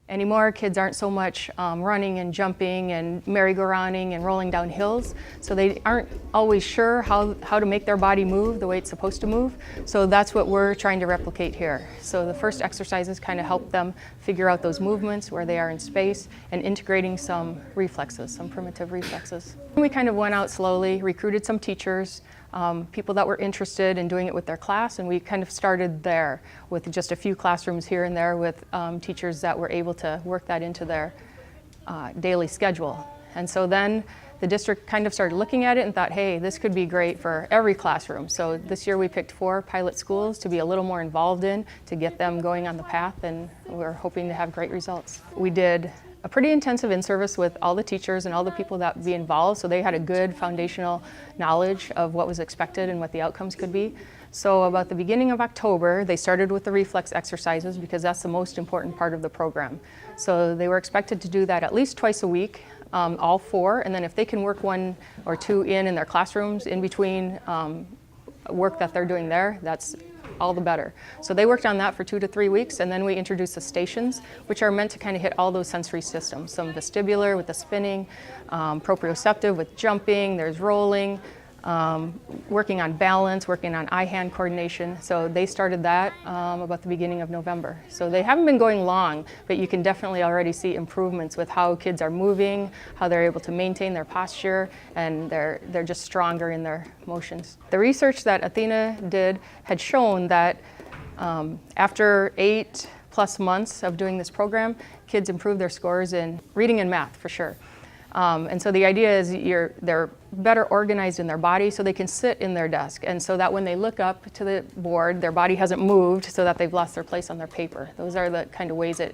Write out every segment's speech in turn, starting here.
Anymore, kids aren't so much running and jumping and merry-go-rounding and rolling down hills, so they aren't always sure how to make their body move the way it's supposed to move. So that's what we're trying to replicate here. So the first exercises kind of help them figure out those movements, where they are in space, and integrating some reflexes, some primitive reflexes. We kind of went out slowly, recruited some teachers, people that were interested in doing it with their class, and we kind of started there with just a few classrooms here and there with teachers that were able to work that into their daily schedule. And so then the district kind of started looking at it and thought, hey, this could be great for every classroom. So this year we picked 4 pilot schools to be a little more involved in, to get them going on the path, and we're hoping to have great results. We did a pretty intensive in-service with all the teachers and all the people that would be involved, so they had a good foundational knowledge of what was expected and what the outcomes could be. So about the beginning of October, they started with the reflex exercises, because that's the most important part of the program. So they were expected to do that at least twice a week, all 4, and then if they can work 1 or 2 in their classrooms in between work that they're doing there, that's all the better. So they worked on that for 2 to 3 weeks, and then we introduced the stations, which are meant to kind of hit all those sensory systems. Some vestibular with the spinning, proprioceptive with jumping, there's rolling, working on balance, working on eye-hand coordination. So they started that about the beginning of November. So they haven't been going long, but you can definitely already see improvements with how kids are moving, how they're able to maintain their posture, and they're just stronger in their motions. The research that Athena did had shown that after 8+ months of doing this program, kids improve their scores in reading and math for sure. And so the idea is they're better organized in their body, so they can sit in their desk, and so that when they look up to the board, their body hasn't moved, so that they've lost their place on their paper. Those are the kind of ways it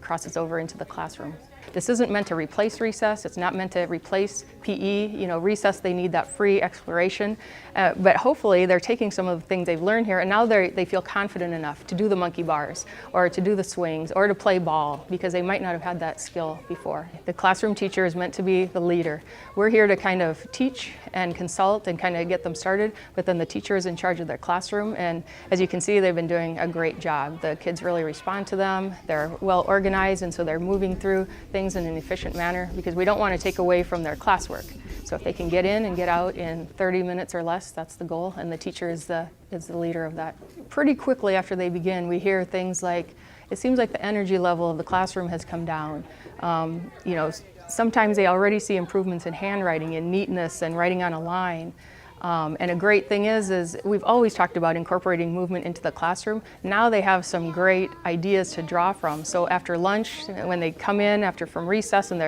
crosses over into the classroom. This isn't meant to replace recess. It's not meant to replace PE. You know, recess, they need that free exploration. But hopefully they're taking some of the things they've learned here, and now they feel confident enough to do the monkey bars, or to do the swings, or to play ball, because they might not have had that skill before. The classroom teacher is meant to be the leader. We're here to kind of teach and consult and kind of get them started, but then the teacher is in charge of their classroom, and as you can see, they've been doing a great job. The kids really respond to them. They're well organized, and so they're moving through things in an efficient manner, because we don't want to take away from their classwork. So if they can get in and get out in 30 minutes or less, that's the goal, and the teacher is the leader of that. Pretty quickly after they begin, we hear things like, it seems like the energy level of the classroom has come down. You know, sometimes they already see improvements in handwriting and neatness and writing on a line. And a great thing is we've always talked about incorporating movement into the classroom. Now they have some great ideas to draw from. So after lunch, when they come in from recess and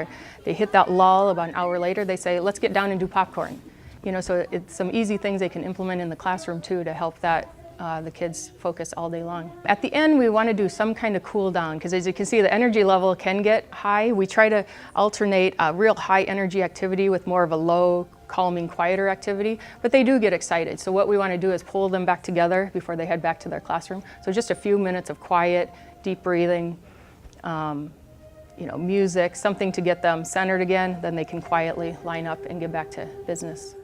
they hit that lull about an hour later, they say, let's get down and do popcorn. You know, so it's some easy things they can implement in the classroom too, to help that the kids focus all day long. At the end, we want to do some kind of cool down, because as you can see, the energy level can get high. We try to alternate a real high energy activity with more of a low, calming, quieter activity, but they do get excited. So what we want to do is pull them back together before they head back to their classroom. So just a few minutes of quiet, deep breathing, you know, music, something to get them centered again, then they can quietly line up and get back to business.